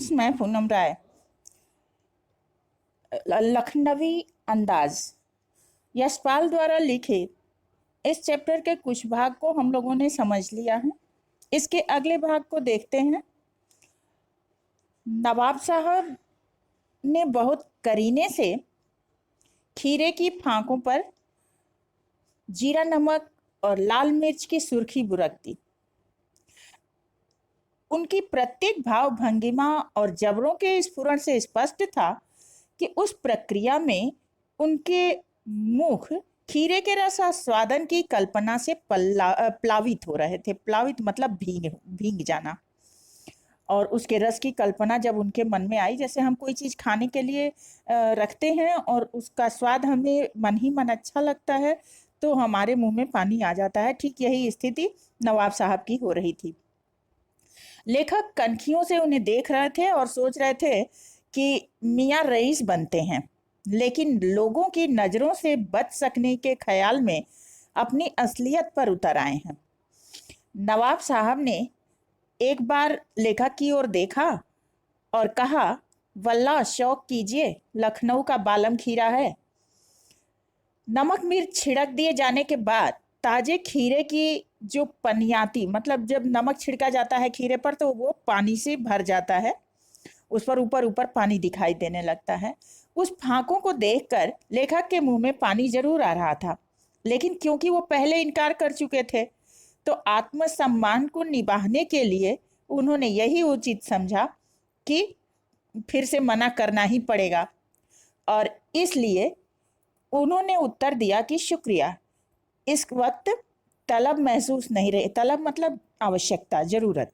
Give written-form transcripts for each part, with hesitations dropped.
Friends, मैं पूनम राय। लखनवी अंदाज यशपाल द्वारा लिखे इस चैप्टर के कुछ भाग को हम लोगों ने समझ लिया है। इसके अगले भाग को देखते हैं। नवाब साहब ने बहुत करीने से खीरे की फांकों पर जीरा नमक और लाल मिर्च की सुर्खी बुरक दी। उनकी प्रत्येक भाव भंगिमा और जबरों के स्फुरण से स्पष्ट था कि उस प्रक्रिया में उनके मुख खीरे के रस स्वादन की कल्पना से प्लावित हो रहे थे। प्लावित मतलब भीग भीग जाना। और उसके रस की कल्पना जब उनके मन में आई, जैसे हम कोई चीज खाने के लिए रखते हैं और उसका स्वाद हमें मन ही मन अच्छा लगता है तो हमारे मुंह में पानी आ जाता है। ठीक यही स्थिति नवाब साहब की हो रही थी। लेखक कनखियों से उन्हें देख रहे थे और सोच रहे थे कि मियाँ रईस बनते हैं, लेकिन लोगों की नजरों से बच सकने के ख्याल में अपनी असलियत पर उतर आए हैं। नवाब साहब ने एक बार लेखक की ओर देखा और कहा, वल्लाह शौक कीजिए, लखनऊ का बालम खीरा है। नमक मिर्च छिड़क दिए जाने के बाद ताजे खीरे की जो पनियाती, मतलब जब नमक छिड़का जाता है खीरे पर तो वो पानी से भर जाता है, उस पर ऊपर ऊपर पानी दिखाई देने लगता है। उस फांकों को देखकर लेखक के मुंह में पानी जरूर आ रहा था, लेकिन क्योंकि वो पहले इनकार कर चुके थे तो आत्मसम्मान को निभाने के लिए उन्होंने यही उचित समझा कि फिर से मना करना ही पड़ेगा, और इसलिए उन्होंने उत्तर दिया कि शुक्रिया, इस वक्त तलब महसूस नहीं रही। तलब मतलब आवश्यकता, जरूरत।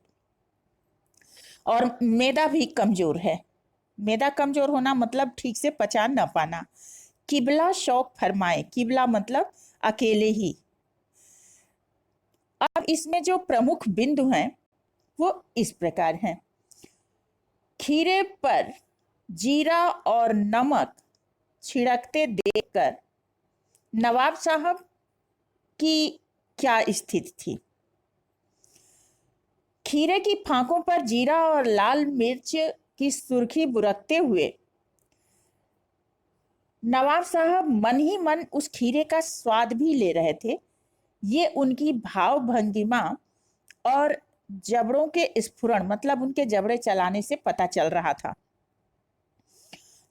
और मैदा भी कमजोर है। मैदा कमजोर होना मतलब ठीक से पचा न पाना। किबला शौक फरमाए। किबला मतलब अकेले ही। अब इसमें जो प्रमुख बिंदु हैं वो इस प्रकार हैं। खीरे पर जीरा और नमक छिड़कते देखकर नवाब साहब की क्या स्थिति थी। खीरे की फांकों पर जीरा और लाल मिर्च की सुर्खी बुरकते हुए नवाब साहब मन ही मन उस खीरे का स्वाद भी ले रहे थे। ये उनकी भाव भंगिमा और जबड़ों के स्फुरण, मतलब उनके जबड़े चलाने से पता चल रहा था।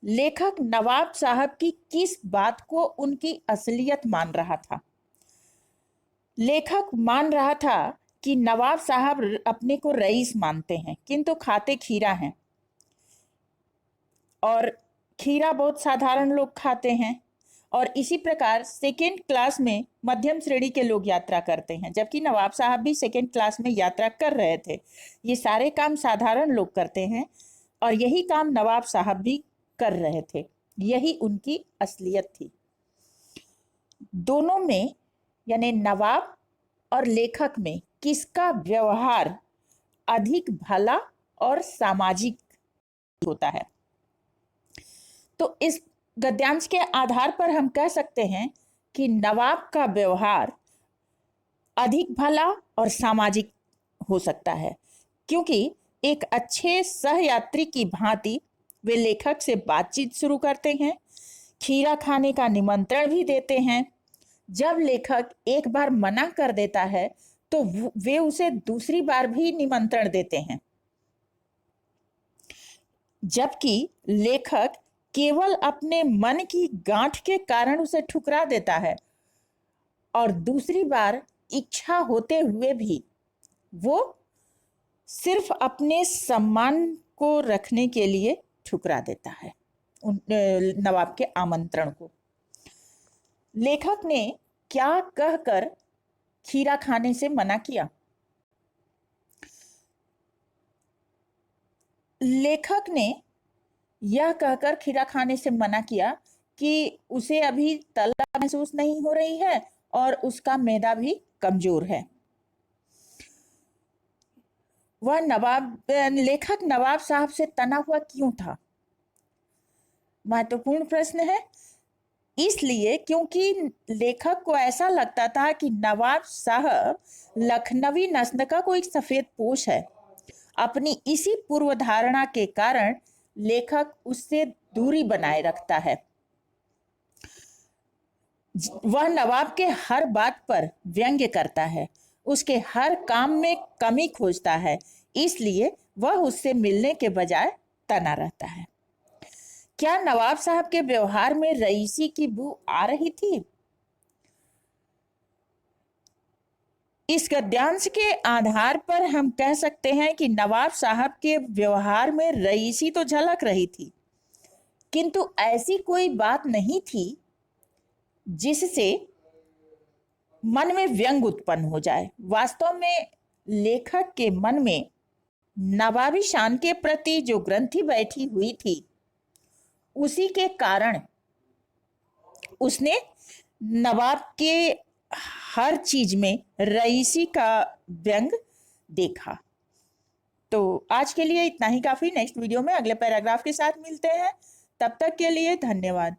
लेखक नवाब साहब की किस बात को उनकी असलियत मान रहा था? लेखक मान रहा था कि नवाब साहब अपने को रईस मानते हैं किंतु खाते खीरा हैं, और खीरा बहुत साधारण लोग खाते हैं, और इसी प्रकार सेकेंड क्लास में मध्यम श्रेणी के लोग यात्रा करते हैं, जबकि नवाब साहब भी सेकेंड क्लास में यात्रा कर रहे थे। ये सारे काम साधारण लोग करते हैं और यही काम नवाब साहब भी कर रहे थे। यही उनकी असलियत थी। दोनों में, यानी नवाब और लेखक में, किसका व्यवहार अधिक भला और सामाजिक होता है? तो इस गद्यांश के आधार पर हम कह सकते हैं कि नवाब का व्यवहार अधिक भला और सामाजिक हो सकता है, क्योंकि एक अच्छे सहयात्री की भांति वे लेखक से बातचीत शुरू करते हैं, खीरा खाने का निमंत्रण भी देते हैं। जब लेखक एक बार मना कर देता है तो वे उसे दूसरी बार भी निमंत्रण देते हैं, जबकि लेखक केवल अपने मन की गांठ के कारण उसे ठुकरा देता है और दूसरी बार इच्छा होते हुए भी वो सिर्फ अपने सम्मान को रखने के लिए ठुकरा देता है नवाब के आमंत्रण को। लेखक ने क्या कहकर खीरा खाने से मना किया? लेखक ने यह कहकर खीरा खाने से मना किया कि उसे अभी तलब महसूस नहीं हो रही है और उसका मैदा भी कमजोर है। वह लेखक नवाब साहब से तना हुआ क्यों था? महत्वपूर्ण प्रश्न है। इसलिए क्योंकि लेखक को ऐसा लगता था कि नवाब साहब लखनवी नस्ल का कोई सफेद पोश है। अपनी इसी पूर्वधारणा के कारण लेखक उससे दूरी बनाए रखता है। वह नवाब के हर बात पर व्यंग्य करता है, उसके हर काम में कमी खोजता है, इसलिए वह उससे मिलने के बजाय तना रहता है। क्या नवाब साहब के व्यवहार में रईसी की बू आ रही थी? इस गद्यांश के आधार पर हम कह सकते हैं कि नवाब साहब के व्यवहार में रईसी तो झलक रही थी, किंतु ऐसी कोई बात नहीं थी जिससे मन में व्यंग उत्पन्न हो जाए। वास्तव में लेखक के मन में नवाबी शान के प्रति जो ग्रंथि बैठी हुई थी, उसी के कारण उसने नवाब के हर चीज में रईसी का व्यंग देखा। तो आज के लिए इतना ही काफी। नेक्स्ट वीडियो में अगले पैराग्राफ के साथ मिलते हैं। तब तक के लिए धन्यवाद।